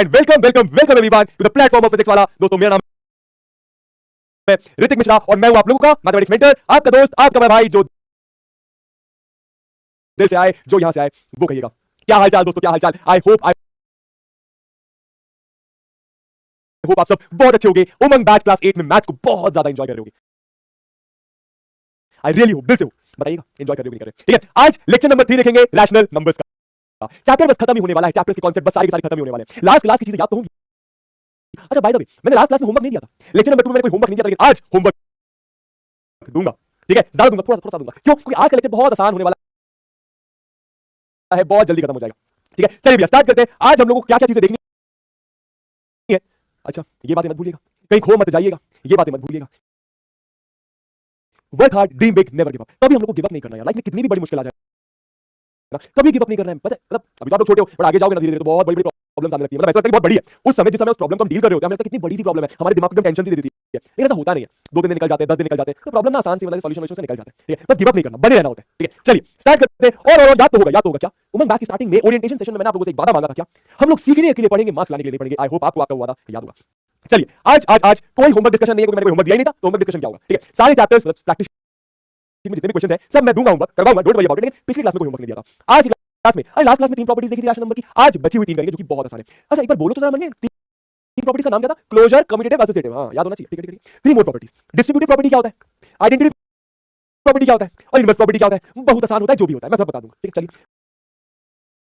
And welcome welcome welcome everyone to the platform of Physics Wallah. दोस्तों मेरा नाम है ऋतिक मिश्रा और मैं हूं आप लोगों का मैथमेटिक्स मेंटर, आपका दोस्त, आपका भाई, जो दिल से आए, जो यहां से आए वो कहिएगा। क्या हालचाल दोस्तों, क्या हालचाल? आई होप आप सब बहुत अच्छे होंगे। उमंग बैच क्लास 8 में मैथ्स को बहुत ज्यादा एंजॉय कर रहे होंगे। आई रियली होप, दिल से हो, बताइएगा एंजॉय कर रहे हो नहीं कर रहे। ठीक है, आज लेक्चर नंबर 3 देखेंगे, रैशनल नंबर्स का। चैप्टर बस खत्म ही होने वाला है, चैप्टर के कॉन्सेप्ट बस सारे के सारे खत्म ही होने वाले हैं। लास्ट क्लास की चीजें याद तो होंगी। अच्छा बाय द वे, मैंने लास्ट क्लास में होमवर्क नहीं दिया था, लेक्चर नंबर 2 में मैंने कोई होमवर्क नहीं दिया था, लेकिन आज होमवर्क दूंगा। ठीक है, ज्यादा दूंगा, थोड़ा सा दूंगा। क्यों? क्योंकि आज का लेक्चर बहुत आसान होने वाला है, बहुत जल्दी खत्म हो जाएगा। ठीक है, चलिए भैया स्टार्ट करते हैं। आज हम लोगों को क्या क्या चीजें देखनी है। अच्छा, ये बातें मत भूलिएगा, कहीं खो मत जाइएगा, ये बातें मत भूलिएगा। Work hard, dream big, never give up. कभी हम लोग को गिव अप नहीं करना है। लाइफ में कितनी भी बड़ी मुश्किल आ जाए ना, कभी गिव अप नहीं करना है। पता है, मतलब अभी तो आप लोग छोटे हो, पर आगे जाओगे ना धीरे धीरे तो बहुत बड़ी बड़ी प्रॉब्लम आने लगती है। मतलब ऐसा लगता है बहुत बड़ी है, उस समय जिस समय उस प्रॉब्लम को हम डील कर रहे होते हैं हमें लगता है कितनी बड़ी सी प्रॉब्लम है, हमारे दिमाग को एकदम टेंशन सी दे देती है। लेकिन ऐसा होता नहीं है, 2 दिन निकल जाते हैं, 10 दिन निकल जाते हैं, तो प्रॉब्लम ना आसान सी, मतलब सॉल्यूशन से निकल जाते हैं। ठीक है, बस गिव अप नहीं करना, बने रहना होता है। ठीक है, चलिए स्टार्ट करते हैं। और याद तो होगा क्या उमंग बैच की स्टार्टिंग में ओरिएंटेशन सेशन में मैंने आप लोगों से एक वादा मांगा था, क्या हम लोग सीखने के लिए पढ़ेंगे, मार्क्स लाने के लिए नहीं पढ़ेंगे। आई होप आपको आपका वादा याद होगा। चलिए आज कोई होमवर्क डिस्कशन नहीं है, क्योंकि मैंने कोई होमवर्क दिया ही नहीं था, तो होमवर्क डिस्कशन क्या होगा। ठीक है, सारे चैप्टर्स प्रैक्टिस में जितने भी क्वेश्चन है सब मैं दूंगा, होमवर्क करवाऊंगा, डोंट वरी अबाउट इट। लेकिन पिछली क्लास में कोई होमवर्क नहीं दिया था। आज क्लास में, अरे लास्ट क्लास में 3 प्रॉपर्टीज देखी थी रैशनल नंबर की, आज बची हुई 3 करेंगे, जो कि बहुत आसान है। अच्छा एक बार बोलो तो जरा मन में, 3 प्रॉपर्टीज का नाम क्या था? Closure, commutative, associative. हां याद होना चाहिए। ठीक है, 3 मोर प्रॉपर्टीज। डिस्ट्रीब्यूटिव प्रॉपर्टी क्या होता है? आइडेंटिटी प्रॉपर्टी क्या होता है? और इनवर्स प्रॉपर्टी क्या होता है? बहुत आसान होता है, जो भी होता है मैं सब बता दूंगा। ठीक है, चलिए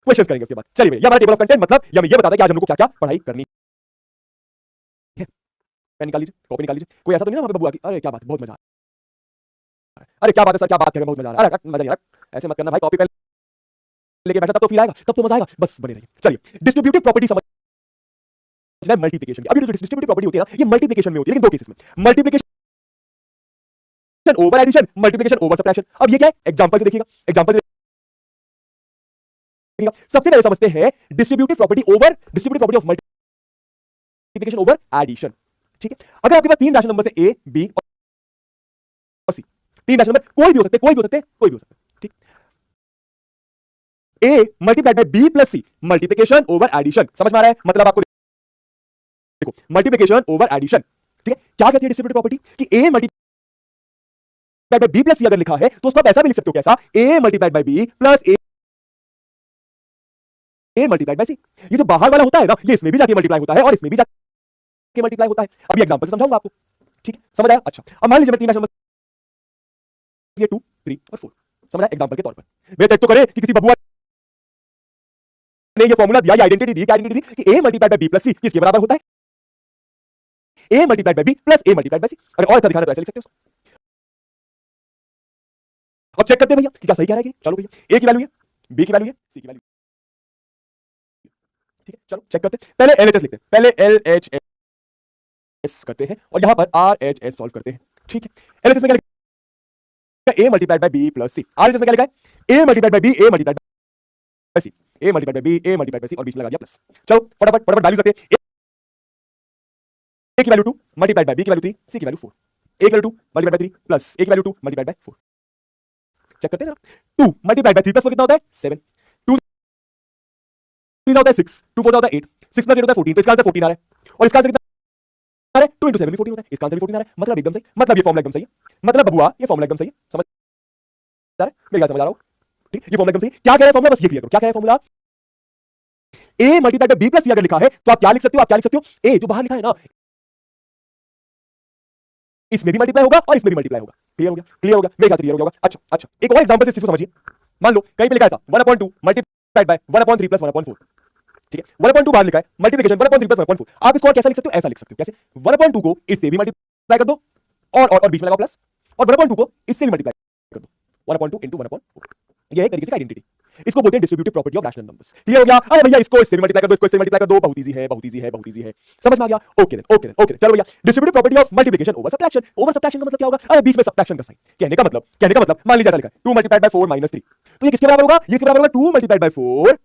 क्वेश्चंस करेंगे उसके बाद। चलिए भैया, हमारा टेबल ऑफ कंटेंट मतलब ये हमें ये बताता है कि आज हम लोग को क्या क्या पढ़ाई करनी है। पेन निकाल लीजिए, कॉपी निकाल लीजिए। कोई ऐसा तो नहीं ना वहां पे बबुआ की, अरे क्या बात है, बहुत मजा आ रहा है। अरे क्या बात है सर, क्या बात है, बहुत मजा आ रहा है। अरे मजा नहीं आ रहा, ऐसे मत करना भाई, कॉपी पेन लेके बैठा तब तो फील आएगा, तब तो मजा आएगा, बस बने रहिए। चलिए डिस्ट्रीब्यूटिव प्रॉपर्टी समझना है मल्टीप्लिकेशन की। अभी जो डिस्ट्रीब्यूटिव प्रॉपर्टी होती है ना, ये मल्टीप्लिकेशन में होती है, लेकिन 2 केसेस में, multiplication over addition, multiplication over subtraction. अब ये क्या है, एग्जांपल से देखिएगा, एग्जांपल से देखिएगा। सबसे पहले समझते हैं distributive property of multiplication over addition. ठीक है, अगर आपके पास 3 रैशनल नंबर है, ए बी और सी, 3 रैशनल नंबर कोई भी हो सकते। ठीक, A multiplied by B plus C, multiplication over addition. समझ में आ रहा है? मतलब आपको देखो, मल्टीप्लिकेशन ओवर एडिशन। ठीक है, क्या कहती है डिस्ट्रीब्यूटिव प्रॉपर्टी कि A multiplied by B plus C अगर लिखा है तो उसको आप ऐसा भी लिख सकते हो, कैसा? A multiplied by B plus A multiplied by C. ये जो बाहर वाला होता है ना, ये इसमें भी जाके मल्टीप्लाई होता है और इसमें भी जाके मल्टीप्लाई होता है। अभी एग्जांपल से समझाऊंगा आपको। ठीक है, समझ आया? अच्छा, अब मान लीजिए मैं 3 रैशनल नंबर, ये 2 3 और 4 समझ आया एग्जांपल के तौर पर। मैं चेक तो करें कि किसी बबुआ ने ये फॉर्मूला दिया, ये आइडेंटिटी दी कि A multiplied by B plus C किसके बराबर होता है? A multiplied by B plus A multiplied by C. अगर और अच्छा दिखाना तो ऐसे लिख सकते हो। अब चेक करते हैं भैया कि क्या सही कह रहा है कि। चलो भैया, ए की वैल्यू है, बी की वैल्यू है, सी की वैल्यू। ठीक है, चलो चेक करते हैं। पहले एलएचएस लिखते हैं, पहले एलएचएस करते हैं और यहां पर आरएचएस सॉल्व करते हैं। ठीक है, एलएचएस में क्या लिखा है? A multiplied by B plus C. RHS में क्या लिखा है? A multiplied by B, A multiplied by C, A multiplied by B, A multiplied by C, और बीच में लगा दिया प्लस। चलो फटाफट वैल्यू सकते हैं। ए की वैल्यू 2 मल्टीप्लाइड बाय बी की वैल्यू 3, सी की वैल्यू 4। ए की वैल्यू 2 मल्टीप्लाइड बाय 3 प्लस ए की वैल्यू 2 मल्टीप्लाइड बाय 4। चेक करते हैं जरा। 2 मल्टीप्लाइड बाय 3 प्लस 4 कितना होता है? 7। 2 3 होता है 6, 2 4 होता है 8, 6 प्लस 8 होता है 14, तो इसका आंसर 14 आ रहा है। और इसका आंसर कितना आ रहा है? 2 7 भी 14 होता है, इसका आंसर भी 14 आ रहा है। मतलब एकदम सही, मतलब ये फॉर्मूला एकदम सही है। मतलब बबुआ ये फॉर्मूला एकदम सही है। समझ आ रहा है? मेरी बात समझ आ रहा हो? ठीक, ये फॉर्मूला एकदम सही। क्या कह रहा है फॉर्मूला, बस ये क्लियर करो। क्या कह रहा है formula? A multiplied by B plus C अगर लिखा है तो आप क्या लिख सकते हो? ए जो बाहर लिखा है ना, इसमें भी मल्टीप्लाई होगा और इसमें भी मल्टीप्लाई होगा। क्लियर हो गया? क्लियर हो गया, मेरे ख्याल से क्लियर हो गया। अच्छा एक और एग्जांपल से इस चीज को समझिए। मान लो कहीं पे लिखा है था 1/2 मल्टीप्लाइड बाय 1/3 प्लस 1/4। ठीक है, 1/2 बाहर लिखा है, मल्टीप्लिकेशन 1/3 प्लस 1/4। आप इसको और कैसा लिख सकते हो? ऐसा लिख सकते हो। कैसे? 1/2 को इससे भी मल्टीप्लाई कर दो और बीच में लगाओ प्लस, और 1/2 को इससे भी मल्टीप्लाई कर दो, 1/2 into 1/4। ये एक तरीके से आइडेंटिटी, इसको बोलते हैं distributive property of rational numbers. Clear हो गया? अरे भैया इसको इससे मल्टीप्लाई कर दो, इसको इससे मल्टीप्लाई कर दो, बहुत इजी है, बहुत इजी है। समझ में आ गया? Okay then. चलो भैया, distributive property of multiplication over subtraction. Over subtraction का मतलब क्या होगा? अरे बीच में सबट्रैक्शन का साइन। कहने का मतलब मान लीजिए ऐसा लिखा है 2 मल्टीप्लाइड बाय 4 माइनस 3, तो ये किसके बराबर होगा? ये इसके बराबर होगा 2 multiplied by 4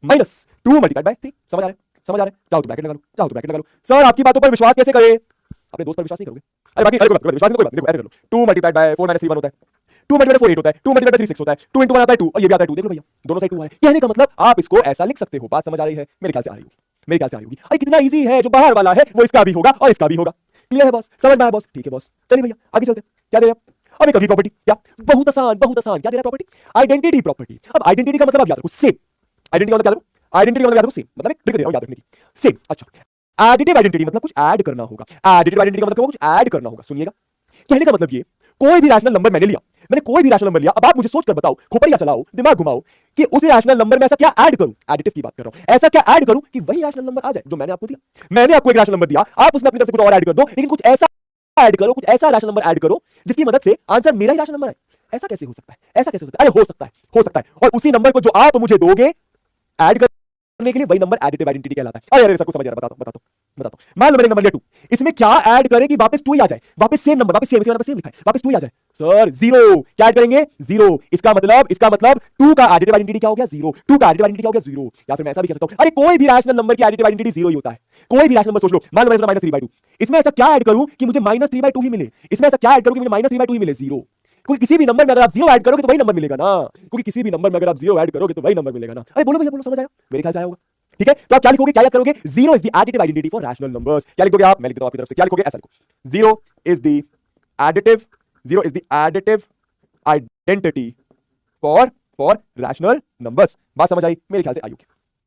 minus 2 multiplied by 3। समझ आ रहा है? चाहो तो ब्रैकेट लगा लो। सर आपकी बातों पर विश्वास कैसे करें? अपने दोस्त पर विश्वास नहीं करोगे? अरे बाकी विश्वास नहीं, कोई बात नहीं, ऐसे कर लो। 2 मल्टीप्लाइड बाय 4 माइनस 3 1 होता है, 2 मल्टीप्लाइड बाय 4 8 होता है, 2 मल्टीप्लाइड बाय 3 6 होता है, 2 into 1 आता है 2, और ये भी आता है 2। देख लो भैया, दोनों साइड 2 है। कहने का मतलब आप इसको ऐसा लिख सकते हो। बात समझ आ रही है? मेरे ख्याल से आ रही है। मेरे ख्याल से आई होगी। अरे कितना इजी है, जो बाहर वाला है वो इसका भी होगा और इसका भी होगा। क्लियर है बॉस, समझ में आया बॉस? ठीक है बॉस, चलिए भैया आगे चलते हैं। क्या दे रहे हैं अब? एक अगली प्रॉपर्टी, क्या बहुत आसान, बहुत आसान। क्या दे रहा है प्रॉपर्टी? Identity property. अब आइडेंटिटी का मतलब आप याद रखो सेम। आइडेंटिटी का मतलब क्या रखो? आइडेंटिटी का मतलब याद रखो सेम, मतलब एक ट्रिक दे रहा हूं याद रखने की, सेम। अच्छा, एडिटिव आइडेंटिटी मतलब कुछ ऐड करना होगा। एडिटिव आइडेंटिटी का मतलब कुछ ऐड करना होगा। सुनिएगा, कहने का मतलब ये, कोई भी रैशनल नंबर मैंने लिया, मैंने कोई भी रैशनल नंबर लिया, अब आप मुझे सोच कर बताओ, खोपड़िया चलाओ, दिमाग घुमाओ कि उस रैशनल नंबर में ऐसा क्या ऐड करूं। एडिटिव की बात कर रहा हूं, ऐसा क्या ऐड करूं कि वही रैशनल नंबर आ जाए जो मैंने आपको दिया। मैंने आपको एक रैशनल नंबर दिया, आप उसमें अपनी तरफ से कुछ और ऐड कर दो, लेकिन कुछ ऐसा ऐड करो, कुछ ऐसा रैशनल नंबर ऐड करो जिसकी मदद से आंसर मेरा ही रैशनल नंबर है। ऐसा कैसे हो सकता है? ऐसा कैसे हो सकता है? अरे हो सकता है, हो सकता है। और उसी नंबर को जो आप मुझे दोगे ऐड करने के लिए, वही नंबर एडिटिव आइडेंटिटी कहलाता है। अरे सबको समझ आ रहा है? बताता हूं। मान लो मैंने नंबर लिया 2, इसमें क्या ऐड करें कि वापस 2 ही आ जाए, वापस सेम नंबर, वापस सेम लिखा है, वापस 2 ही आ जाए। सर 0, क्या ऐड करेंगे? 0। इसका मतलब 2 का एडिटिव आइडेंटिटी क्या हो गया? 0। 2 का एडिटिव आइडेंटिटी क्या हो गया? 0। या फिर मैं ऐसा भी कह सकता हूं, अरे कोई भी रैशनल नंबर की एडिटिव आइडेंटिटी 0 ही होता है। कोई भी रैशनल नंबर सोच लो, मान लो मैंने -3/2, इसमें ऐसा क्या ऐड करूं कि मुझे -3/2 ही मिले? इसमें ऐसा क्या ऐड करूं कि मुझे -3/2 ही मिले? 0। कोई किसी भी नंबर में अगर आप 0 ऐड करोगे तो वही नंबर मिलेगा ना। क्योंकि किसी भी नंबर में अगर आप 0 ऐड करोगे तो वही नंबर मिलेगा ना। अरे बोलो भैया बोलो, समझ आया? मेरे ख्याल से आया होगा। ठीक है, तो आप क्या लिखोगे, क्या याद करोगे? 0 is the additive identity for rational numbers. क्या लिखोगे आप? मैं लिख देता हूं आपकी तरफ से। क्या लिखोगे? ऐसा लिखो, 0 is the additive, 0 is the additive identity for rational numbers. बात समझ आई? मेरे ख्याल से आई होगी।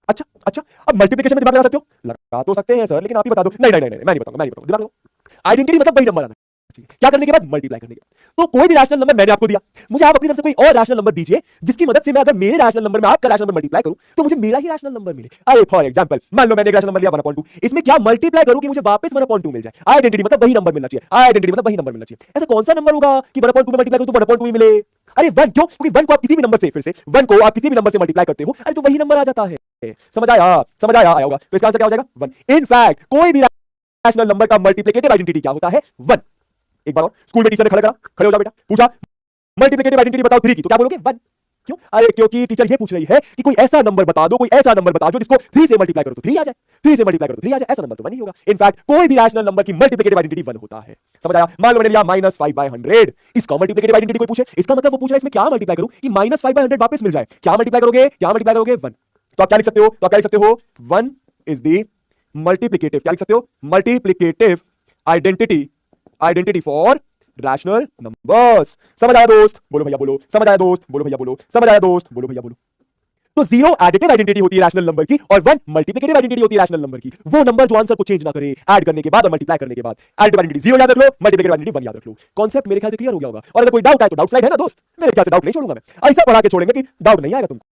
अच्छा, अब मल्टीप्लिकेशन में दिमाग लगा सकते हो? लगा तो सकते हैं सर, लेकिन आप ही बता दो। नहीं, मैं नहीं बताऊंगा, दिमाग लगाओ। आइडेंटिटी मतलब वही नंबर आना चाहिए। क्या करने के बाद? मल्टीप्लाई करने के बाद। तो कोई भी रैशनल नंबर मैंने आपको दिया, मुझे आप अपनी तरफ से कोई और रैशनल नंबर दीजिए जिसकी मदद से मैं अगर मेरे रैशनल नंबर में आपका रैशनल नंबर मल्टीप्लाई करूं तो मुझे मेरा ही रैशनल नंबर मिले। अरे फॉर एग्जांपल, मान लो मैंने एक रैशनल नंबर लिया 1/2, इसमें क्या मल्टीप्लाई करूं कि मुझे वापस 1/2 मिल जाए। आइडेंटिटी मतलब वही नंबर मिलना चाहिए, आइडेंटिटी मतलब वही नंबर मिलना चाहिए। ऐसा कौन सा नंबर होगा कि 1/2 में मल्टीप्लाई करूं तो 1/2 ही मिले? अरे 1, क्यों? क्योंकि 1 को आप किसी भी नंबर से, फिर से 1 को आप किसी भी नंबर से मल्टीप्लाई करते हो, अरे तो वही नंबर आ जाता है। समझ आया होगा। तो इसका आंसर क्या हो जाएगा? 1। इनफैक्ट कोई भी रैशनल नंबर का मल्टीप्लिकेटिव आइडेंटिटी क्या होता है? 1। एक बार और, स्कूल में टीचर ने खड़े हो जाओ बेटा, पूछा मल्टीप्लिकेटिव आइडेंटिटी बताओ 3 की, तो क्या बोलोगे? 1। क्यों? अरे क्योंकि टीचर ये पूछ रही है कि कोई ऐसा नंबर बता दो, कोई ऐसा नंबर बता दो जिसको 3 से मल्टीप्लाई करो तो 3 आ जाए, 3 से मल्टीप्लाई करो तो 3 आ जाए। ऐसा नंबर तो 1 ही होगा। इनफैक्ट कोई भी रैशनल नंबर की मल्टीप्लिकेटिव आइडेंटिटी 1 होता है। समझ आया? मान लो मैंने लिया -5/100, इसका मल्टीप्लिकेटिव आइडेंटिटी कोई पूछे, इसका मतलब वो पूछ रहा है इसमें क्या मल्टीप्लाई करूं कि -5/100 वापस मिल जाए। क्या मल्टीप्लाई करोगे? 1। तो आप क्या लिख सकते हो? 1 इज द मल्टीप्लिकेटिव, क्या लिख सकते हो? Multiplicative identity for rational numbers. समझ आया दोस्त? बोलो भैया बोलो। समझ आया दोस्त? बोलो भैया बोलो। समझ आया दोस्त? बोलो भैया बोलो। तो 0 एडिटिव आइडेंटिटी होती है रैशनल नंबर की और 1 मल्टीप्लिकेटिव आइडेंटिटी होती है रैशनल नंबर की। वो नंबर जो आंसर को चेंज ना करे ऐड करने के बाद और मल्टीप्लाई करने के बाद। एडिटिव आइडेंटिटी 0 याद रख लो, मल्टीप्लिकेटिव आइडेंटिटी 1 याद रख लो। कॉन्सेप्ट मेरे ख्याल से क्लियर हो गया होगा। और अगर कोई डाउट है तो डाउट स्लाइड है ना दोस्त, मेरे ख्याल से डाउट नहीं छोड़ूंगा मैं। ऐसा पढ़ा के छोड़ेंगे कि डाउट नहीं आएगा तुमको।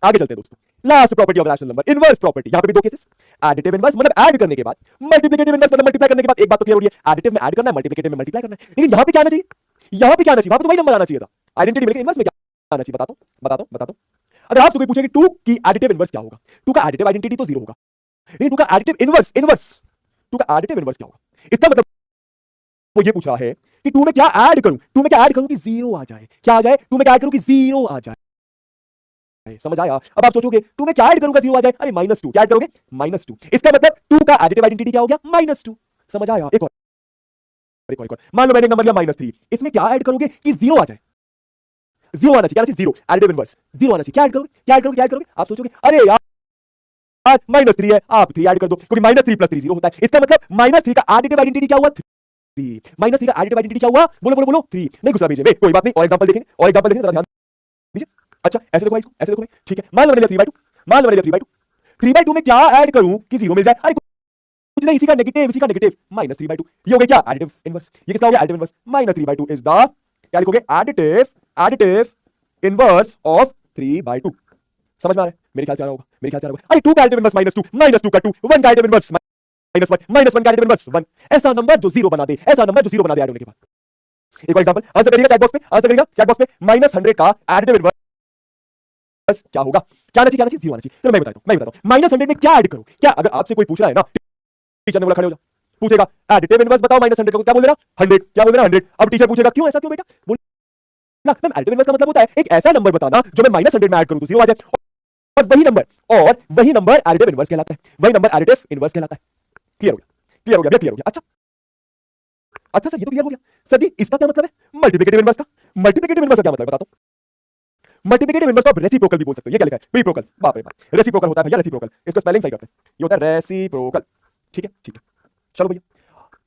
आगे चलते हैं दोस्तों। Last property of rational number, inverse property. यहां पे भी 2 केसेस, एडिटिव इनवर्स मतलब ऐड करने के बाद, मल्टीप्लिकेटिव इनवर्स मतलब मल्टीप्लाई करने के बाद। एक बात तो क्लियर हो रही है, एडिटिव में ऐड करना है, मल्टीप्लिकेटिव में मल्टीप्लाई करना है। लेकिन यहां पे क्या आना चाहिए? यहां पे क्या आना चाहिए? वहां पे तो वही नंबर आना चाहिए था आइडेंटिटी में, लेकिन इनवर्स में क्या आना चाहिए? बताता हूं। अगर आपसे कोई पूछे कि 2 की एडिटिव इनवर्स क्या होगा, 2 का एडिटिव आइडेंटिटी तो 0 होगा, लेकिन 2 का एडिटिव इनवर्स 2 का एडिटिव इनवर्स क्या होगा? इसका मतलब वो ये पूछ रहा है कि 2 में क्या ऐड करूं कि 0 आ जाए। क्या आ जाए? 2 में क्या ऐड करूं कि 0 आ जाए। समझ आया? अब आप सोचोगे 2 में क्या ऐड करूंगा 0 आ जाए। अरे -2, क्या ऐड करोगे? -2। इसका मतलब 2 का एडिटिव आइडेंटिटी क्या हो गया? -2। समझ आया? एक और। मान लो मैंने नंबर लिया -3, इसमें क्या ऐड करोगे कि 0 आ जाए। 0 आना चाहिए, क्या आना चाहिए? 0 एडिटिव इनवर्स 0 आना चाहिए। क्या ऐड करोगे? आप सोचोगे अरे यार -3 है, आप 3 ऐड कर दो, क्योंकि -3 + 3 0 होता है। इसका मतलब -3 का एडिटिव आइडेंटिटी क्या हुआ? 3। -3 का एडिटिव आइडेंटिटी क्या हुआ? बोलो। 3। नहीं गुस्सा कीजिए, कोई बात नहीं, और एग्जांपल देखेंगे जरा ध्यान दीजिए। अच्छा ऐसे देखो भाई, ऐसे देखो भाई, ठीक है। मान लो मैंने लिया 3/2, 3/2 में क्या ऐड करूं कि 0 मिल जाए? अरे कुछ नहीं, इसी का नेगेटिव -3/2। ये हो गया क्या? Additive inverse. ये किसका हो गया? Additive inverse. -3/2 इज द, क्या लिखोगे? Additive inverse of 3/2। समझ में आ रहा है? मेरे ख्याल से आ रहा होगा। अरे 2 का एडिटिव इनवर्स -2, -2 का 2, 1 का एडिटिव इनवर्स -1, -1 का एडिटिव इनवर्स 1। ऐसा नंबर जो 0 बना दे, ऐड होने के बाद। एक और एग्जांपल, आंसर करिएगा चैट बॉक्स पे। -100 का एडिटिव इनवर्स क्या होगा? क्या आना चाहिए? 0 आना चाहिए। चलो मैं बताता हूं। -100 में क्या ऐड करूं? क्या अगर आपसे कोई पूछ रहा है ना, टीचर ने बोला खड़े हो जा, पूछेगा एडिटिव इनवर्स बताओ -100 को, क्या बोल देना? 100। क्या बोल देना? 100। अब टीचर पूछेगा क्यों, ऐसा क्यों बेटा? बोलना मैम एडिटिव इनवर्स का मतलब होता है एक ऐसा नंबर बताना जो मैं -100 में ऐड करूं तो 0 आ जाए, और वही नंबर एडिटिव इनवर्स कहलाता है। क्लियर हो गया? अच्छा सर, ये तो क्लियर हो गया। सर जी इसका क्या मतलब है? मल्टीप्लिकेटिव इनवर्स का क्या मतलब है? बताता हूं। मल्टीप्लिकेटिव इनवर्स को आप रेसिप्रोकल भी बोल सकते हो। ये क्या लिखा है? रिप्रोकल। बाप रे बाप, रेसिप्रोकल होता है भैया, रेसिप्रोकल। इसका स्पेलिंग सही करते हैं, ये होता है रेसिप्रोकल। ठीक है ठीक है, चलो भैया।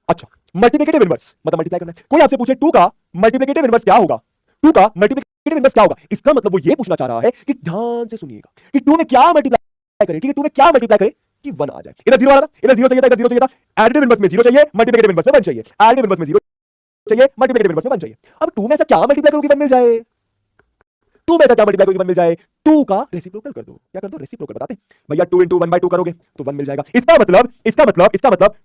अच्छा, मल्टीप्लिकेटिव इनवर्स मतलब मल्टीप्लाई करना है। कोई आपसे पूछे 2 का मल्टीप्लिकेटिव इनवर्स क्या होगा, 2 का मल्टीप्लिकेटिव इनवर्स क्या होगा, इसका मतलब वो ये पूछना चाह रहा है कि ध्यान से सुनिएगा कि 2 में क्या मल्टीप्लाई करे। ठीक है, 2 में क्या मल्टीप्लाई करे कि 1 आ जाए। इधर 0 आ रहा था, इधर 0 चाहिए था, इधर 0 चाहिए था। एडिटिव इनवर्स में 0 चाहिए, मल्टीप्लिकेटिव इनवर्स में 1 चाहिए। एडिटिव इनवर्स में 0 चाहिए, मल्टीप्लिकेटिव इनवर्स में 1 चाहिए। अब 2 में ऐसा क्या मल्टीप्लाई करो कि 1 मिल जाए, 2 में ऐसा क्या मल्टीप्लाई करो कि 1 मिल जाए। 2 का रेसिप्रोकल कर दो। क्या कर दो? रेसिप्रोकल। बताते भैया 2 × 1/2 करोगे तो 1 मिल जाएगा। इसका मतलब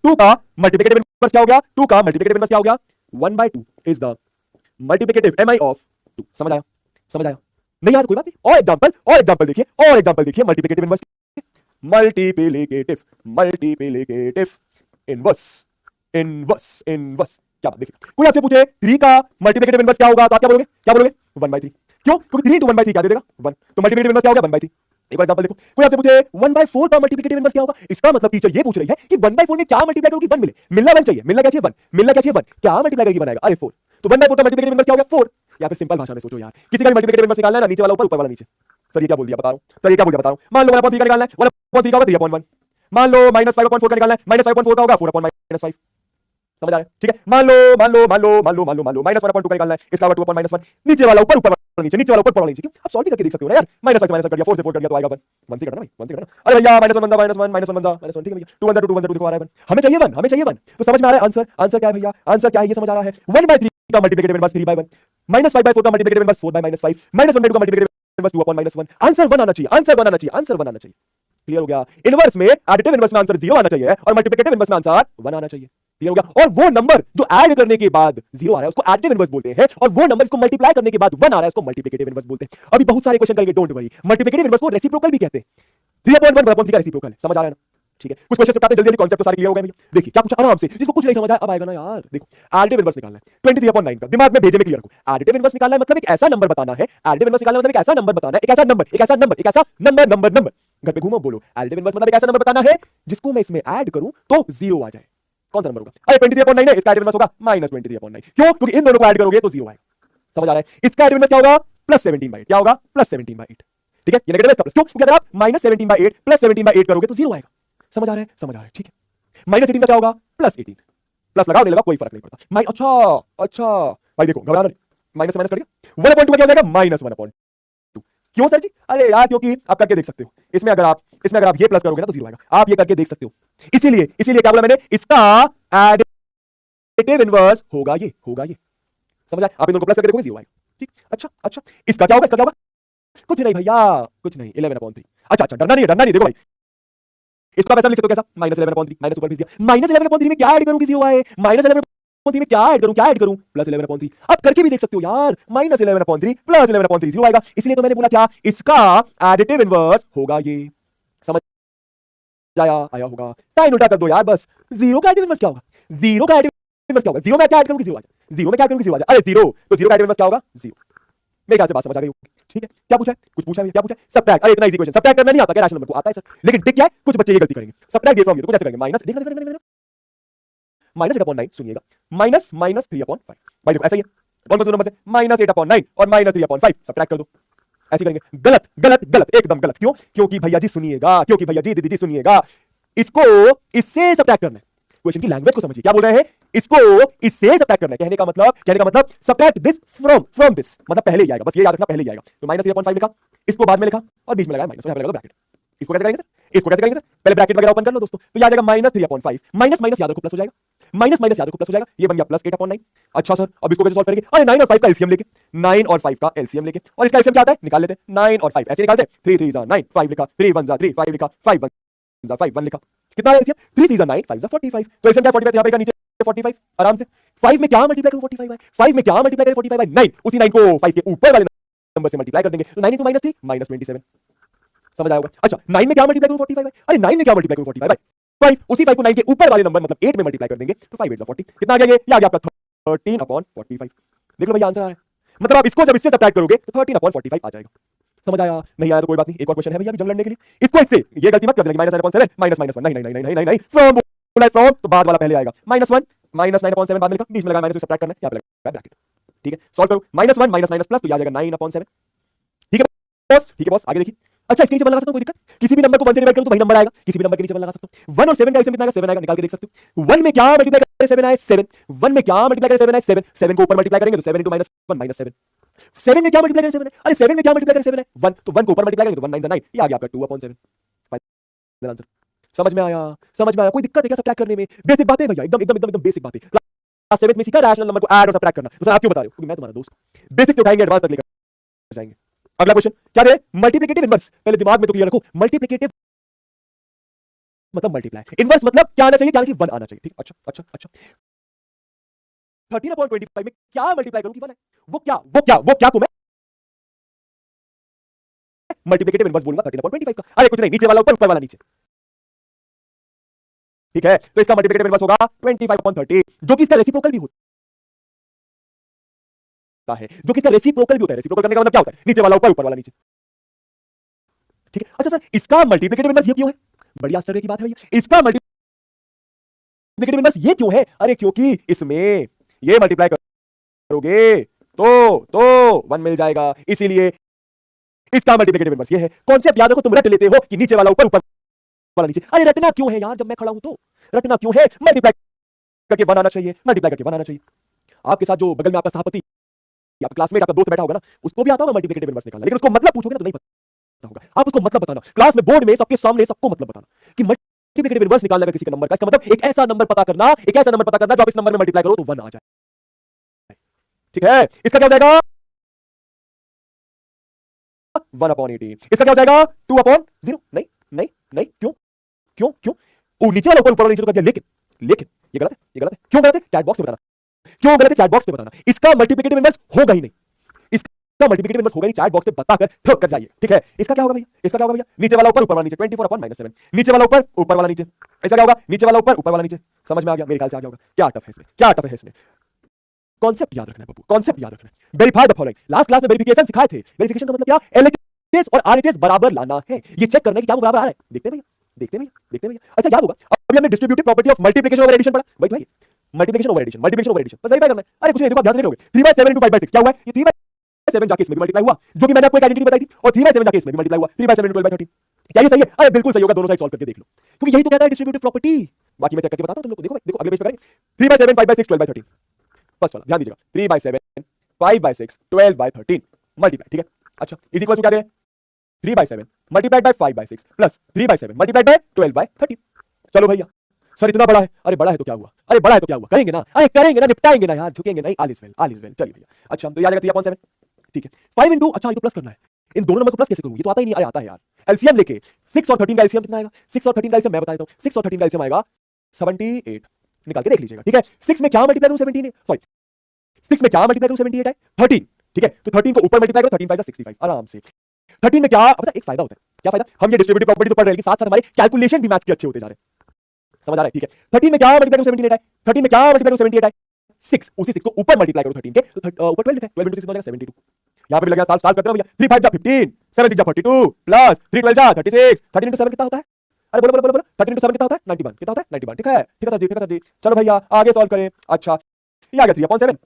2 का मल्टीप्लिकेटिव इनवर्स क्या हो गया, 2 का मल्टीप्लिकेटिव इनवर्स क्या हो गया, 1/2 is the multiplicative mi of 2। समझ आया? समझ आया? नहीं यार कोई बात नहीं, और एग्जांपल देखिए, मल्टीप्लिकेटिव इनवर्स, मल्टीप्लिकेटिव इनवर्स क्या बात। देखिए कोई आपसे पूछे 3 का मल्टीप्लिकेटिव इनवर्स क्या होगा तो आप क्या बोलोगे 1/3। क्यों? क्योंकि 3 × 1/3 क्या दे देगा 1, तो मल्टीप्लिकेटिव इनवर्स क्या हो गया 1/3। एक और एग्जांपल देखो, कोई आपसे पूछे 1/4 का मल्टीप्लिकेटिव इनवर्स क्या होगा, इसका मतलब टीचर ये पूछ रही है कि 1/4 में क्या मल्टीप्लाई करोगे 1 मिले। मिलना 1 चाहिए, मिलना क्या चाहिए 1, क्या मल्टीप्लाई करेगी 1 आएगा, अरे 4। तो 1/4 का मल्टीप्लिकेटिव इनवर्स क्या हो गया 4। या फिर सिंपल भाषा में सोचो यार, किसी का मल्टीप्लिकेटिव इनवर्स निकालना है ना, नीचे वाला ऊपर, ऊपर वाला नीचे। सर ये क्या बोल दिया बता रहा हूं, मान लो 1/3 का निकालना है, 1/3 का होगा 3/1। मान लो -5/4 का निकालना है, -5/4 का होगा 4/-5। समझ आ रहा है? ठीक है, मान लो -1/2 का निकालना है, इसका होगा 2/-1। नीचे वाला ऊपर, ऊपर वाला नीचे, नीचे वाला ऊपर, ऊपर वाला नीचे। क्यों? आप सॉल्व भी करके देख सकते हो ना यार। -5 से माइनस कर दिया, 4 से 4 कर दिया तो आएगा 1। 1 से करना भाई, 1 से करना। अरे भैया -1 -1 -1 ठीक है भैया, 2 1 2 देखो आ रहा है 1। हमें चाहिए 1। तो समझ में आ रहा है आंसर क्या है भैया, आंसर क्या है ये समझ आ रहा है। 1/3 का मल्टीप्लिकेटिव इनवर्स 3/1, -5/4 का मल्टीप्लिकेटिव इनवर्स 4/-5, -1/2 का मल्टीप्लिकेटिव इनवर्स 2/-1। आंसर 1 आना चाहिए। क्लियर हो गया? इनवर्स में, एडिटिव इनवर्स में आंसर 0 आना चाहिए और मल्टीप्लिकेटिव इनवर्स में आंसर 1 आना चाहिए। क्लियर हो गया? और वो नंबर जो ऐड करने के बाद 0 आ रहा है उसको एडिटिव इनवर्स बोलते हैं, और वो नंबर इसको मल्टीप्लाई करने के बाद 1 आ रहा है उसको मल्टीप्लिकेटिव इनवर्स बोलते हैं। अभी बहुत सारे क्वेश्चन करेंगे, डोंट वरी। मल्टीप्लिकेटिव इनवर्स को रेसिप्रोकल भी कहते हैं। 3/1/3 का रेसिप्रोकल है, समझ आ रहा है ना? ठीक है, कुछ क्वेश्चन निपटाते जल्दी, कॉन्सेप्ट तो सारे क्लियर हो गए भैया। देखिए क्या पूछा आराम से, जिसको कुछ नहीं समझ आया अब आएगा ना यार। देखो एडिटिव इनवर्स निकालना है, 23/9 का दिमाग में भेजे में क्लियर रखो। एडिटिव इनवर्स निकालना है मतलब एक ऐसा नंबर बताना है, एडिटिव इनवर्स निकालना मतलब एक ऐसा नंबर बताना है, एक ऐसा नंबर। घर पे घूमो बोलो, एडिटिव इनवर्स मतलब एक ऐसा नंबर बताना है जिसको मैं इसमें ऐड करूं तो 0 आ जाए। कौन सा नंबर होगा? अरे 23/9 है, इसका एडिटिव इनवर्स होगा -23/9। क्यों? क्योंकि इन दोनों को ऐड करोगे तो 0 आएगा। समझ आ रहा है? इसका एडिटिव इनवर्स क्या होगा? +17/8। क्या होगा? +17/8। ठीक है, ये नेगेटिव है इसका प्लस। क्यों? क्योंकि अगर आप -17/8 +17/8 करोगे तो 0 आएगा। समझ आ रहा है? ठीक है। -18 का क्या होगा? +18। प्लस लगाओ नहीं लगा कोई फर्क नहीं पड़ता। अच्छा भाई देखो घबराना नहीं, माइनस से माइनस कर दिया, 1/2 का क्या हो जाएगा? -1/2। क्यों सर जी? अरे यार क्योंकि आप करके देख सकते हो, इसमें अगर आप ये प्लस करोगे ना तो 0 आएगा। आप ये करके देख सकते हो, इसीलिए क्या बोला मैंने, इसका एडिटिव इनवर्स होगा ये। समझ आया? आप इन दोनों को प्लस करके देखोगे 0 आएगा। ठीक। अच्छा इसका क्या होगा? कुछ नहीं भैया, कुछ नहीं, 11/3। अच्छा डरना नहीं है, देखो भाई इसको आप ऐसा लिख सकते हो, कैसा? -11/3 माइनस ऊपर भेज दिया। -11/3 में क्या ऐड करूं कि 0 आए? -11/3 में क्या ऐड करूं? +11/3। आप करके भी देख सकते हो यार, -11/3 +11/3 0 आएगा। इसलिए तो मैंने बोला क्या, इसका एडिटिव इनवर्स होगा ये। समझ आया होगा? साइन उल्टा कर दो यार बस। 0 का एडिटिव इनवर्स क्या होगा? 0 का एडिटिव इनवर्स क्या होगा? 0 में क्या ऐड करूं कि 0 आ जाए? 0 में क्या करूं कि 0 आ जाए? अरे 0, तो 0 का एडिटिव इनवर्स क्या होगा? 0। मेरे ख्याल से बात समझ आ गई होगी। ठीक है, क्या पूछा है? कुछ पूछा है? क्या पूछा है? सबट्रैक्ट। अरे इतना इजी क्वेश्चन, सबट्रैक्ट करना नहीं आता क्या? रैशनल नंबर को आता है सर, लेकिन टिक क्या है, कुछ बच्चे ये गलती करेंगे, सबट्रैक्ट फ्रॉम तो कुछ ऐसे करेंगे, माइनस देखना -8/9 सुनिएगा, -3/5। भाई देखो ऐसा ही है, कौन कौन से नंबर से? -8/9 और -3/5 सबट्रैक्ट कर दो। ऐसे करेंगे। गलत, एकदम गलत। क्यों? क्योंकि भैया जी सुनिएगा, दीदी जी सुनिएगा, इसको इससे सबट्रैक्ट करना है। क्वेश्चन की लैंग्वेज को समझिए, क्या बोल रहे हैं? इसको इससे सबट्रैक्ट करना है। कहने का मतलब सबट्रैक्ट दिस फ्रॉम दिस, मतलब पहले ही आएगा, बस ये याद रखना, पहले ही आएगा। तो -3/5 लिखा, इसको बाद में लिखा और बीच में लगाया माइनस, यहां पे लगा दो ब्रैकेट। इसको कैसे करेंगे सर? पहले ब्रैकेट वगैरह ओपन कर लो दोस्तों, तो ये आ जाएगा -3/5, माइनस याद रखो प्लस हो जाएगा, माइनस याद रखो प्लस हो जाएगा, ये बन गया +8/9। अच्छा सर अब इसको कैसे सॉल्व करेंगे? अरे 9 और 5 का एलसीएम लेके, 9 और 5 का एलसीएम लेके, और इसका एलसीएम क्या आता है निकाल लेते हैं। 9 और 5 ऐसे निकालते हैं, 3 3 9 5 लिखा, 3 1 3 5 लिखा, 5 1 5 1 लिखा, कितना आया एलसीएम? 3 3 9 5 45। तो एलसीएम क्या 45, यहां पे का नीचे 45 आराम से। 5 में क्या मल्टीप्लाई करूं 45 बाय? 5 में क्या मल्टीप्लाई करें 45 बाय? 9, उसी 9 को 5 के ऊपर वाले नंबर से मल्टीप्लाई कर देंगे, तो 9 × -3 -27। समझ आया होगा? अच्छा 9 में क्या मल्टीप्लाई करूं 45 बाय? अरे 9 में क्या मल्टीप्लाई करूं 45 बाय? 5, उसी 5 को 9 के ऊपर वाले नंबर मतलब 8 में मल्टीप्लाई कर देंगे, तो 5 8 40। कितना आ गया ये? आ गया आपका 13/45। देख लो भैया आंसर आ रहा है। मतलब आप इसको जब इससे सबट्रैक्ट करोगे तो 13/45 आ जाएगा। समझ आया? नहीं आया तो कोई बात नहीं, एक और क्वेश्चन है भैया अभी जंग लड़ने के लिए। इसको इससे ये गलती मत कर देना, -9/7 -1 नहीं फ्रॉम तो बाद वाला पहले आएगा, -1 -9/7 बाद में लिखा, बीच में लगा माइनस, सबट्रैक्ट करना है, यहां पे लगा ब्रैकेट। ठीक है, सॉल्व करो, -1 माइनस प्लस, तो ये आ जाएगा 9/7। ठीक है। बॉस ठीक है बॉस, आगे देखिए। अच्छा इसके नीचे 1 लगा सकता हूं, कोई दिक्कत? किसी भी नंबर को 1 से डिवाइड करूं तो वही नंबर आएगा, किसी भी नंबर के नीचे 1 लगा सकता हूं। 1 और 7 का एलसीएम कितना आएगा? 7 आएगा, निकाल के देख सकते हो। 1 में क्या मल्टीप्लाई करें 7 आए 7, 1 में क्या मल्टीप्लाई करें 7 आए 7, 7 को ऊपर मल्टीप्लाई करेंगे तो 7 * -1 -7, 7 में क्या मल्टीप्लाई करें 7 है, अरे 7 में क्या मल्टीप्लाई करें 7 है 1, तो 1 को ऊपर मल्टीप्लाई करेंगे तो 1 9 9, ये आ गया आपका 2/7, फाइनल आंसर। समझ में आया? समझ में आया? कोई दिक्कत है क्या सबट्रैक्ट करने में? बेसिक बातें भैया, एकदम एकदम एकदम बेसिक बातें। क्लास 7 में सीखा रैशनल नंबर को ऐड और सबट्रैक्ट करना, तो सर आप क्यों बता रहे हो? क्योंकि मैं तुम्हारा दोस्त। बेसिक से उठाएंगे एडवांस तक लेकर जाएंगे। अगला क्वेश्चन क्या दे? Multiplicative inverse. पहले दिमाग में तो क्लियर रखो, मल्टीप्लिकेटिव मतलब मल्टीप्लाई, इनवर्स मतलब क्या आना चाहिए? क्या आना चाहिए? 1 आना चाहिए। ठीक, अच्छा अच्छा अच्छा। 13/25 में क्या मल्टीप्लाई करूं कि 1 है? वो क्या को मैं मल्टीप्लिकेटिव इनवर्स बोलूंगा 13/25 का। अरे कुछ नहीं, नीचे वाला ऊपर, ऊपर वाला नीचे। ठीक है, तो इसका मल्टीप्लिकेटिव इनवर्स होगा 25/30, जो कि इसका रेसिप्रोकल भी होता है, जो कि इसका रेसिप्रोकल भी होता है। रेसिप्रोकल करने का मतलब क्या होता है? नीचे वाला ऊपर, ऊपर वाला नीचे। ठीक है, अच्छा सर इसका मल्टीप्लिकेटिव इनवर्स ये क्यों है? बड़ी आश्चर्य की बात है भैया, इसका मल्टीप्लिकेटिव इनवर्स ये क्यों है? अरे क्योंकि इसमें ये मल्टीप्लाई करोगे तो 1 मिल जाएगा, इसीलिए इसका मल्टीप्लिकेटिव इनवर्स ये है। कॉन्सेप्ट याद रखो, तुम रट लेते हो कि नीचे वाला ऊपर, ऊपर वाला नीचे। अरे रटना क्यों है यार, जब मैं खड़ा हूं तो रटना क्यों है? मल्टीप्लाई करके 1 आना चाहिए, मल्टीप्लाई करके 1 आना चाहिए। आपके साथ जो बगल में आपका सहपति, आपका क्लासमेट, आपका दोस्त बैठा होगा ना, उसको भी आता होगा मल्टीप्लिकेटिव इनवर्स निकालना, लेकिन उसको मतलब पूछोगे ना तो नहीं पता होगा। आप उसको मतलब बताना, क्लास में बोर्ड में सबके सामने सबको मतलब बताना कि मल्टीप्लिकेटिव इनवर्स निकालना किसी का नंबर का, इसका मतलब एक ऐसा नंबर पता करना, एक ऐसा नंबर पता करना जो आप इस नंबर में मल्टीप्लाई करो तो 1 आ जाए। ठीक है, इसका क्या हो जाएगा? 1/18। इसका क्या हो जाएगा? 2/0। नहीं नहीं नहीं, क्यों क्यों क्यों? नीचे वाला ऊपर, ऊपर वाला नीचे तो कर दिया, लेकिन लेकिन ये गलत है, ये गलत है। क्यों गलत है? चैट बॉक्स में बताना। क्यों गलत है? चैट बॉक्स में बताना। इसका मल्टीप्लिकेटिव इनवर्स होगा ही नहीं, इसका मल्टीप्लिकेटिव इनवर्स होगा नहीं, चैट बॉक्स में बताकर ठोक कर जाइए। ठीक है, इसका क्या होगा भैया? इसका क्या होगा भैया? नीचे वाला ऊपर, ऊपर वाला नीचे, 24/-7, नीचे वाला ऊपर, ऊपर वाला नीचे। इसका क्या होगा? नीचे वाला ऊपर, ऊपर वाला नीचे। समझ में आ गया? मेरे ख्याल से आ गया होगा। क्या टफ है इसमें, क्या टफ है इसमें? कॉन्सेप्ट याद रखना है बब्बू, कॉन्सेप्ट याद रखना है। Verify the following. Last class में वेरिफिकेशन सिखाए थे। वेरिफिकेशन का मतलब क्या? एलएचएस और आरएचएस बराबर लाना है, ये चेक करना है कि क्या वो बराबर आ रहा है। देखते हैं भैया, देखते हैं भैया, देखते हैं भैया। अच्छा याद होगा, अभी हमने distributive property of multiplication over addition पढ़ा। वही भाई, multiplication over addition, multiplication over addition, बस वेरीफाई करना है। अरे कुछ नहीं, देखो आप ध्यान से देखोगे, 3/7 × 5/6 क्या हुआ है? ये 3/7 जाके इसमें भी मल्टीप्लाई हुआ, जो कि मैंने आपको एक आइडेंटिटी बताई थी, और 3/7 जाके इसमें भी मल्टीप्लाई हुआ, 3/7 × 12/13। क्या ये सही है? अरे बिल्कुल सही होगा, दोनों साइड सॉल्व करके देख लो, क्योंकि यही तो कहता है डिस्ट्रीब्यूटिव प्रॉपर्टी। बाकी मैं चेक करके बताता हूं तुम लोग को। देखो देखो, अगले पेज पे करेंगे। 3/7 5/6 12/13, फर्स्ट वाला ध्यान दीजिएगा। 3/7 5/6 12/13 मल्टीप्लाई। ठीक है, अच्छा इज इक्वल टू क्या दे? 3/7 multiplied by 5/6 plus 3/7 multiplied by 12/13। चलो भैया, सर इतना बड़ा है। अरे बड़ा है तो क्या हुआ? अरे बड़ा है तो क्या हुआ? करेंगे ना, अरे करेंगे ना, निपटाएंगे ना यार, झुकेंगे नहीं। All is well, all is well. चलिए भैया, अच्छा तो याद आएगा 3/7। ठीक है, 5 इंटू, अच्छा ये तो प्लस करना है, इन दोनों नंबर को प्लस कैसे करूं? ये तो आता ही नहीं। अरे आता है यार, एलसीएम लेके 6 और 13 का एलसीएम कितना आएगा? 6 और 13 का एलसीएम मैं बता देता हूं। 6 और 13 का एलसीएम आएगा 78, निकाल के देख लीजिएगा। ठीक है, 6 में क्या मल्टीप्लाई करूं? 17 है, सॉरी 6 में क्या मल्टीप्लाई करूं? 78 है, 13। ठीक है, तो 13 को ऊपर मल्टीप्लाई करो, 13 5 65 आराम से। 13 में क्या पता, एक फायदा होता है। क्या फायदा? हम ये डिस्ट्रीब्यूटिव प्रॉपर्टी तो पढ़ रहे हैं, साथ साथ हमारे कैलकुलेशन भी मैथ्स के अच्छे होते जा रहे हैं। समझ आ रहा है? ठीक है, 13 में क्या मल्टीप्लाई करो? 78 है। 13 में क्या मल्टीप्लाई करो? 78 है। 6, उसी 6 को ऊपर मल्टीप्लाई करो 13 के, तो ऊपर 12 लिखा है, 12 इंटू 6 हो जाएगा 72। यहां पे भी लग गया, साल करते रहो भैया। 3 5 जा 15, 7 6 जा 42 प्लस 3 12 जा 36, 13 इंटू 7 कितना होता है? अरे बोलो बोलो बोलो बोलो, 13 इंटू 7 कितना होता है? 91। कितना होता है? 91। ठीक है, ठीक है सर जी, ठीक है सर जी। चलो भैया आगे सॉल्व करें। अच्छा ये आ गया 3/7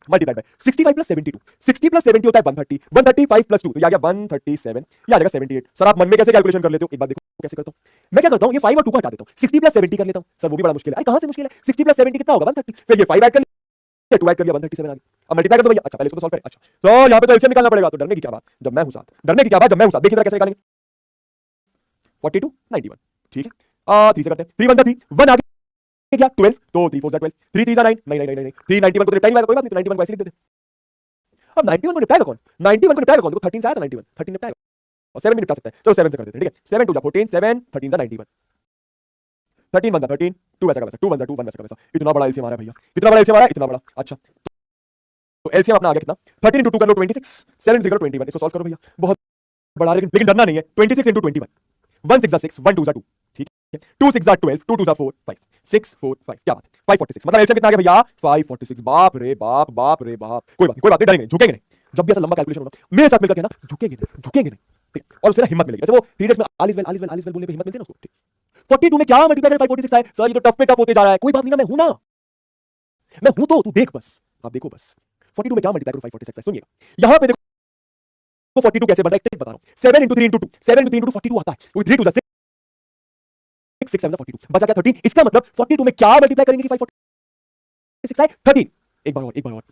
मल्टीप्लाइड बाय 65 प्लस 72, 60 प्लस 70 होता है 130, 135 प्लस 2 तो ये आ गया 137, ये आ जाएगा 78। सर आप मन में कैसे कैलकुलेशन कर लेते हो? एक बार देखो कैसे करता हूं मैं। क्या करता हूं, ये 5 और 2 को हटा देता हूं, 60 प्लस 70 कर लेता हूं। सर वो भी बड़ा मुश्किल है। अरे कहां से मुश्किल है? 60 प्लस 70 कितना होगा? 130। फिर ये 5 ऐड कर लिया, 2 ऐड कर लिया, 137 आ गया। अब मल्टीप्लाई कर दो भैया। अच्छा पहले इसको सॉल्व करें। अच्छा तो यहां पे तो एलसीएम निकालना पड़ेगा, तो डरने की क्या बात, जब मैं हूं साथ। डरने की क्या बात, जब मैं हूं साथ। देखिए जरा कैसे निकालेंगे। 42 91। ठीक है, 3 से करते हैं। 3 1 3 1 आ गया 12, तो 3 4 12, 3 3 9 नहीं नहीं नहीं 3 91 को रिप्लाई नहीं आएगा, कोई बात नहीं, तो 91 को ऐसे लिख देते। अब 91 को निपटाएगा कौन? 91 को निपटाएगा कौन? देखो 13 से आया था 91, 13 निपटाएगा और 7 भी निपटा सकता है। चलो 7 से कर देते हैं। ठीक है, 7 2 जा 14, 7 13 जा 91, 13 1 जा 13, 2 वैसा का वैसा, 2 1 जा 2 1 वैसा का वैसा। इतना बड़ा एलसीएम आ रहा है भैया, कितना बड़ा एलसीएम आ रहा है, इतना बड़ा। अच्छा तो एलसीएम अपना आ गया कितना? 13 इंटू 2 कर लो 26, 7 3 करो 21। इसको सॉल्व करो भैया, बहुत बड़ा, लेकिन डरना नहीं है। 26 इंटू 21, 1 6 जा 6, 1 2 जा 2। ठीक है, 2 6 जा 12, 2 2 जा 4 5, 6 4 5, क्या बात है, 546। मतलब एलसीएम कितना आ गया भैया? 546। बाप रे बाप, बाप रे बाप। कोई बात नहीं, डरेंगे नहीं, झुकेंगे नहीं। जब भी ऐसा लंबा कैलकुलेशन होगा मेरे साथ मिलकर कहना, झुकेंगे नहीं, झुकेंगे नहीं। ठीक, और उससे हिम्मत मिलेगी। जैसे वो पीरियड्स में ऑल इज वेल बोलने पे हिम्मत मिलती है ना उसको। ठीक, 42 में क्या मल्टीप्लाई कर 546 आए? सर ये तो टफ पे टफ होते जा रहा है। कोई बात नहीं ना, मैं हूं ना, मैं हूं तो तू देख बस, आप देखो बस। 42 में क्या मल्टीप्लाई करो 546 आए? सुनिएगा, यहां पे देखो तो 42 कैसे बन रहा है एक बता रहा हूं 7 into 3 into 2 7 into 3 into 2 42 आता है 3 2 6 6 7 42 बचा क्या 13 इसका मतलब 42 में क्या मल्टीप्लाई करेंगे कि 546 आए 13 एक बार और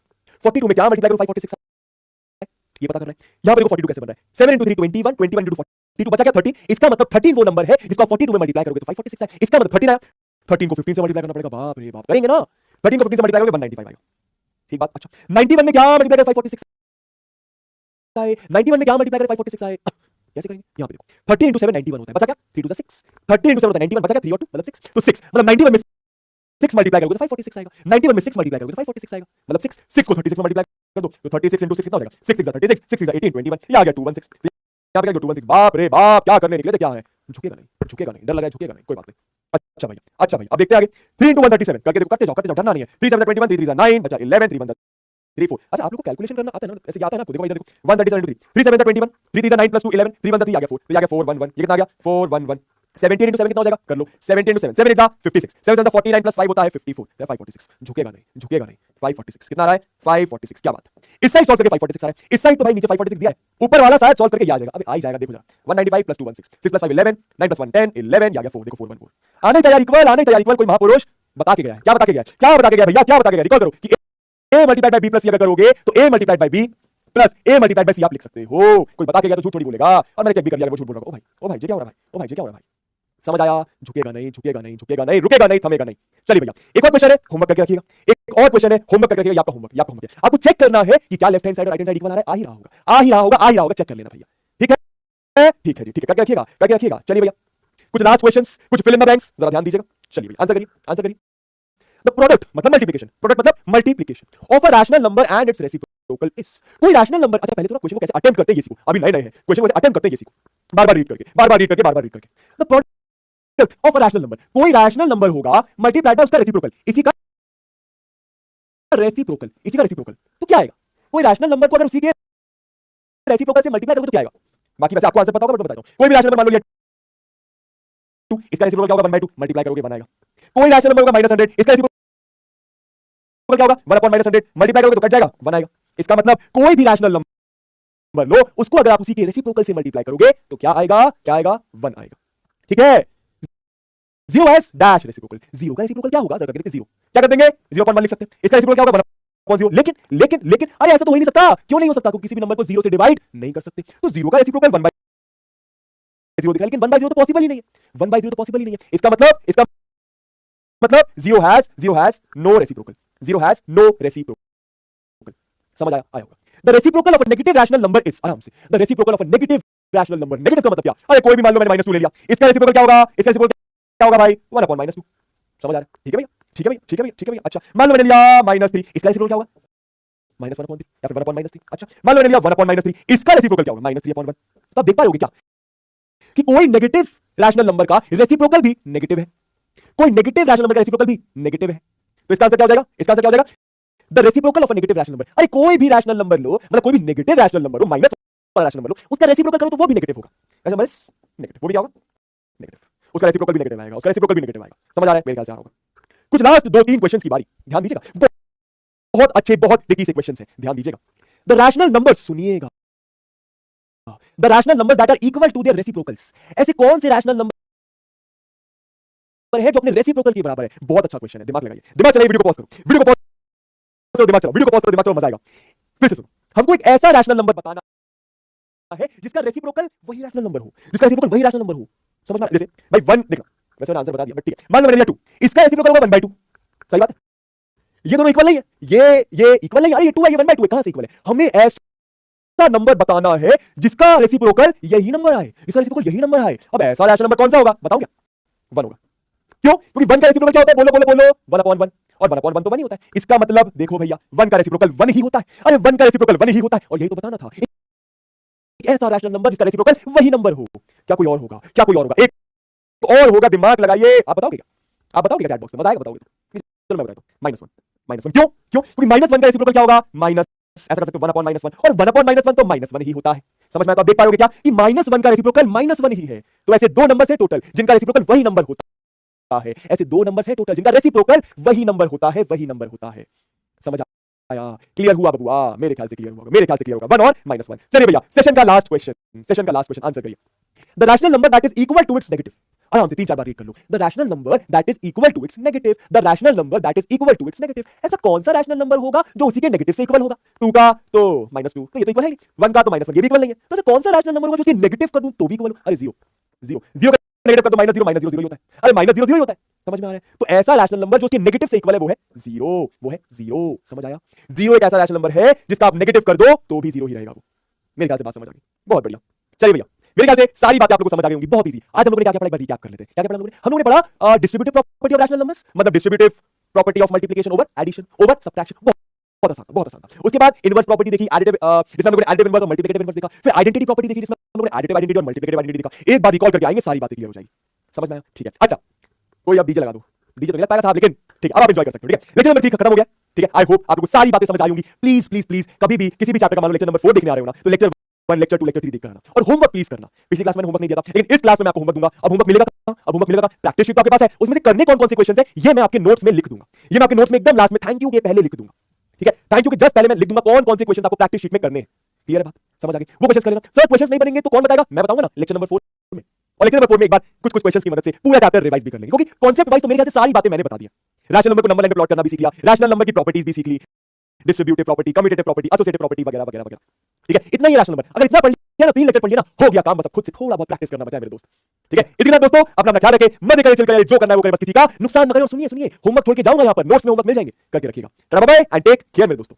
42 में क्या मल्टीप्लाई करो 546 ये पता करना है यहां पर देखो 42 कैसे बन रहा है 7 into 3 21 21 into 42 बचा क्या 13 इसका मतलब 13 वो नंबर है जिसको 42 में मल्टीप्लाई करोगे तो 546 आए इसका मतलब 13 आया 13 को 15 से मल्टीप्लाई करना पड़ेगा बाप रे बाप करेंगे ना 13 को 15 से मल्टीप्लाई करोगे 195 आएगा ठीक बात अच्छा 91 में क्या मल्टीप्लाई करें 546 आए 91 में क्या मल्टीप्लाई करें 546 आए कैसे करेंगे यहां पे देखो 13 into 7 91 होता है बचा क्या 3 to 6 13 into 7 होता है 91 बचा क्या 3 और 2 मतलब 6 तो 6 मतलब 91 में 6 मल्टीप्लाई करोगे तो 546 आएगा 91 में 6 मल्टीप्लाई करोगे तो 546 आएगा मतलब 6 को 36 में मल्टीप्लाई कर दो तो 36 into 6 कितना हो जाएगा 6 6 36 6 6 18 21 ये आ गया 216 यहां पे क्या 216 बाप रे बाप क्या करने निकले थे क्या है झुकेगा नहीं डर लगा झुकेगा नहीं कोई बात नहीं अच्छा भैया अब देखते हैं आगे 3 into 137 करके देखो करते जाओ डरना नहीं है 3 7 21 3 3 9 बचा 11 3 1 3 4 अच्छा आप लोग को कैलकुलेशन करना आता है ना ऐसे आता है ना आपको देखो इधर देखो 137 into 3 3 7 21 3 3 9 plus 2 11 3 1 3 आ गया 4 तो आ गया 411 ये कितना आ गया 411 17 into 7 कितना हो जाएगा कर लो 17 into 7 7 8 56 7 7 49 plus 5 होता है 54 546 झुकेगा नहीं 546 कितना आ रहा है 546 क्या बात इस साइड सॉल्व करके 546 आ रहा है इस साइड तो भाई नीचे 546 दिया है ऊपर वाला शायद सॉल्व करके आ जाएगा अबे आ ही जाएगा देखो जरा 195 plus 2 16 6 plus 5 11 9 plus 1 10 11 ये आ गया 4 देखो 414 आने तैयार इक्वल कोई महापुरुष बता के गया है क्या बता के गया भैया क्या बता के गया रिकॉल करो कि a multiplied by b plus c अगर करोगे तो a multiplied by b plus a multiplied by c आप लिख सकते हो कोई बता के गया तो झूठ थोड़ी बोलेगा और मैंने चेक भी कर लिया वो झूठ बोल रहा है ओ भाई ये क्या हो रहा है भाई समझ आया झुकेगा नहीं रुकेगा नहीं थमेगा नहीं चलिए भैया एक और क्वेश्चन है होमवर्क करके रखिएगा एक और क्वेश्चन है होमवर्क करके रखिएगा आपका होमवर्क आपको चेक करना है कि क्या लेफ्ट हैंड साइड और राइट हैंड साइड इक्वल आ रहा है आ ही रहा होगा चेक कर लेना भैया ठीक है करके रखिएगा चलिए भैया कुछ लास्ट क्वेश्चंस कुछ फिल इन द ब्लैंक्स जरा ध्यान दीजिएगा चलिए भैया आंसर करिए द प्रोडक्ट मतलब multiplication of a rational number and it's reciprocal is कोई रैशनल नंबर अच्छा पहले तो क्वेश्चन को कैसे अटेम्प्ट करते हैं ये सीखो अभी नए है क्वेश्चन को कैसे अटेम्प्ट करते हैं ये सीखो बार-बार रीड करके the product of a rational number कोई रैशनल नंबर होगा मल्टीप्लाइड बाय उसका रेसिप्रोकल इसी का रेसिप्रोकल तो क्या आएगा कोई रैशनल नंबर को अगर उसी के रेसिप्रोकल से मल्टीप्लाई करोगे तो क्या आएगा बाकी वैसे आपको आंसर पता होगा बट मैं बताता हूं कोई भी रैशनल नंबर मान लो 2 इसका रेसिप्रोकल क्या होगा 1/2 मल्टीप्लाई करोगे 1 आएगा कोई रैशनल नंबर होगा -100 इसका रेसिप्रोकल क्या होगा 1 upon -100 मल्टीप्लाई करोगे तो कट जाएगा 1 आएगा इसका मतलब कोई भी रैशनल नंबर लो उसको अगर आप उसी के रेसिप्रोकल से मल्टीप्लाई करोगे तो क्या आएगा 1 आएगा ठीक है 0 हैज डैश रेसिप्रोकल 0 का रेसिप्रोकल क्या होगा जरा करके देखते 0 क्या कर देंगे 0.1 लिख सकते हैं इसका रेसिप्रोकल क्या होगा 1/0 लेकिन अरे ऐसा तो हो ही नहीं सकता क्यों नहीं हो सकता क्योंकि किसी भी नंबर को 0 से डिवाइड नहीं कर सकते तो 0 का रेसिप्रोकल 1/0 दिख रहा है लेकिन 1/0 तो पॉसिबल ही नहीं है 1/0 तो पॉसिबल ही नहीं है इसका मतलब 0 हैज नो रेसिप्रोकल समझ आया होगा the reciprocal of a negative rational number is आराम से the reciprocal of a negative rational number negative का मतलब क्या अरे कोई भी मान लो मैंने -2 ले लिया इसका रेसिप्रोकल क्या होगा भाई 1 upon -2 समझ आ रहा है ठीक है भैया अच्छा मान लो मैंने लिया -3 इसका रेसिप्रोकल क्या होगा -1 upon 3 या फिर 1 upon -3 अच्छा मान लो मैंने लिया 1 upon -3 इसका रेसिप्रोकल क्या होगा -3 upon 1 तो आप देख पाओगे क्या कि कोई नेगेटिव रैशनल नंबर का रेसिप्रोकल भी नेगेटिव है कोई नेगेटिव रैशनल नंबर का रेसिप्रोकल भी नेगेटिव है तो इसका आंसर क्या हो जाएगा the reciprocal of a negative rational number अरे कोई भी रैशनल नंबर लो मतलब कोई भी नेगेटिव रैशनल नंबर हो माइनस वाला रैशनल नंबर लो उसका रेसिप्रोकल करो तो वो भी नेगेटिव होगा ऐसा मतलब नेगेटिव वो भी क्या होगा नेगेटिव उसका रेसिप्रोकल भी नेगेटिव आएगा समझ आ रहा है मेरे ख्याल से आ रहा होगा कुछ लास्ट 2-3 क्वेश्चंस की बारी ध्यान दीजिएगा बहुत अच्छे बहुत ट्रिकी से क्वेश्चंस हैं ध्यान दीजिएगा द रैशनल नंबर्स सुनिएगा the rational numbers that are equal to their reciprocals ऐसे कौन से रैशनल नंबर है जो अपने रेसिप्रोकल के बराबर है बहुत अच्छा क्वेश्चन है दिमाग लगाइए दिमाग चलाइए वीडियो को पॉज करो दिमाग चलाओ मजा आएगा फिर से सुनो हमको एक ऐसा रैशनल नंबर बताना है जिसका रेसिप्रोकल वही रैशनल नंबर हो समझ में जैसे भाई 1 देखना वैसे मैंने आंसर बता दिया बट ठीक है मान लो मैंने लिया 2 इसका रेसिप्रोकल होगा 1/2 सही बात है ये दोनों इक्वल नहीं है ये इक्वल नहीं है ये 2 है ये 1/2 है कहां से इक्वल है हमें ऐसा नंबर बताना है जिसका रेसिप्रोकल यही नंबर आए अब ऐसा रैशनल नंबर कौन सा होगा बताओ क्या 1 होगा क्यों क्योंकि 1 का रेसिप्रोकल क्या होता है बोलो 1 upon 1 और 1 upon 1 तो 1 ही होता है इसका मतलब देखो भैया 1 का रेसिप्रोकल 1 ही होता है अरे 1 का रेसिप्रोकल 1 ही होता है और यही तो बताना था ऐसा रैशनल नंबर जिसका रेसिप्रोकल वही नंबर हो क्या कोई और होगा एक और होगा दिमाग लगाइए आप बताओगे क्या चैट बॉक्स में मजा आएगा बताओगे चलो मैं बताता हूं -1 क्यों क्योंकि -1 का रेसिप्रोकल क्या होगा माइनस ऐसा कर सकते हो 1 upon -1 और 1 upon -1 तो -1 ही होता है समझ में आता है आप देख पाओगे क्या कि -1 का रेसिप्रोकल -1 ही है तो ऐसे दो नंबर है टोटल जिनका रेसिप्रोकल वही नंबर होता है ऐसे दो नंबर्स है टोटल जिनका रेसिप्रोकल वही नंबर होता है समझ आया, क्लियर हुआ बबुआ, मेरे ख्याल से क्लियर हुआ, मेरे ख्याल से क्लियर होगा, 1 और -1। चलिए भैया, सेशन का लास्ट क्वेश्चन आंसर करिए। The rational number that is equal to its negative, आराम से 3-4 बार रीड कर लो। The rational number that is equal to its negative, the rational number that is equal to its negative. ऐसा कौन सा rational number होगा जो उसी के नेगेटिव से इक्वल होगा? 2 का तो -2, तो ये तो इक्वल है नहीं, 1 का तो -1, ये भी इक्वल नहीं है। तो ऐसा कौन सा रैशनल नंबर होगा जो उसके नेगेटिव कर दूं तो भी इक्वल हो? अरे 0 0 0 का नेगेटिव कर दो -0 -0 0 ही होता है। अरे -0 0 ही होता है, समझ में आ रहा है? तो ऐसा रैशनल नंबर जो उसके नेगेटिव से इक्वल है वो है 0, वो है 0, समझ आया? 0 एक ऐसा रैशनल नंबर है जिसका आप नेगेटिव कर दो तो भी 0 ही रहेगा वो। मेरे ख्याल से बात समझ आ गई, बहुत बढ़िया। चलिए भैया, मेरे ख्याल से सारी बातें आप लोगों को समझ आ गई होंगी, बहुत इजी। आज हम लोगों ने क्या-क्या पढ़ा, एक बार रिकैप कर लेते हैं। क्या-क्या पढ़ा हम लोगों ने पढ़ा distributive property of rational numbers, मतलब distributive property of multiplication over addition over subtraction, बहुत आसान, बहुत आसान था। उसके बाद इनवर्स प्रॉपर्टी देखी, एडिटिव, जिसमें हम लोगों ने एडिटिव इनवर्स और मल्टीप्लिकेटिव इनवर्स देखा। फिर आइडेंटिटी प्रॉपर्टी देखी, जिसमें हम लोगों ने एडिटिव आइडेंटिटी और मल्टीप्लिकेटिव आइडेंटिटी देखा। एक बार रिकॉल करके आएंगे, सारी बातें क्लियर हो जाएगी, समझ में आया? ठीक है, अच्छा कोई अब डीजे लगा दो, डीजे तो नहीं लग पाएगा साहब, लेकिन ठीक है, अब आप एंजॉय कर सकते हो। ठीक है, लेक्चर नंबर 3 खत्म हो गया। ठीक है, आई होप आपको सारी बातें समझ आई होंगी। प्लीज प्लीज प्लीज कभी भी किसी भी चैप्टर का मान लो लेक्चर नंबर 4 देखने आ रहे हो ना, तो लेक्चर 1, लेक्चर 2, लेक्चर 3 देखकर आना, और होमवर्क प्लीज करना। पिछली क्लास में होमवर्क नहीं दिया था, लेकिन इस क्लास में मैं आपको होमवर्क दूंगा। अब होमवर्क मिलेगा कहां? अब होमवर्क मिलेगा, प्रैक्टिस शीट तो आपके पास है, उसमें से करने कौन-कौन से क्वेश्चंस है ये मैं आपके नोट्स में लिख दूंगा। ये मैं आपके नोट्स में एकदम लास्ट में थैंक यू के पहले लिख दूंगा। ठीक है, थैंक यू के जस्ट पहले मैं लिख दूंगा कौन-कौन से क्वेश्चंस आपको प्रैक्टिस शीट में करने हैं। क्लियर है बात, समझ आ गई? वो क्वेश्चंस कर लेना। सर क्वेश्चंस नहीं बनेंगे तो कौन बताएगा? मैं बताऊंगा ना लेक्चर नंबर 4 में। और लेक्चर नंबर 4 में एक बार कुछ क्वेश्चंस की मदद से पूरा चैप्टर रिवाइज भी कर लेंगे, क्योंकि कॉन्सेप्ट वाइज तो मेरे ख्याल से सारी बातें मैंने बता दी है। रैशनल नंबर को नंबर लाइन पे प्लॉट करना भी सीख लिया, रैशनल नंबर की प्रॉपर्टीज भी सीख ली, distributive property, commutative property, associative property वगैरह वगैरह वगैरह। ठीक है, इतना ही रैशनल नंबर। अगर इतना पढ़ लिया ना, 3 लेक्चर पढ़ लिया ना, हो गया काम। बस अब खुद से थोड़ा बहुत प्रैक्टिस करना बचा है मेरे दोस्त। ठीक है, इसी के साथ दोस्तों अपना ख्याल रखें, मजे करें, चिल करें, जो करना है वो करें, बस किसी का नुकसान न करें। और सुनिए होमवर्क छोड़ के जाऊंगा, यहाँ पर नोट्स में होमवर्क मिल जाएंगे, करके रखिएगा। Bye bye and take care मेरे दोस्तों।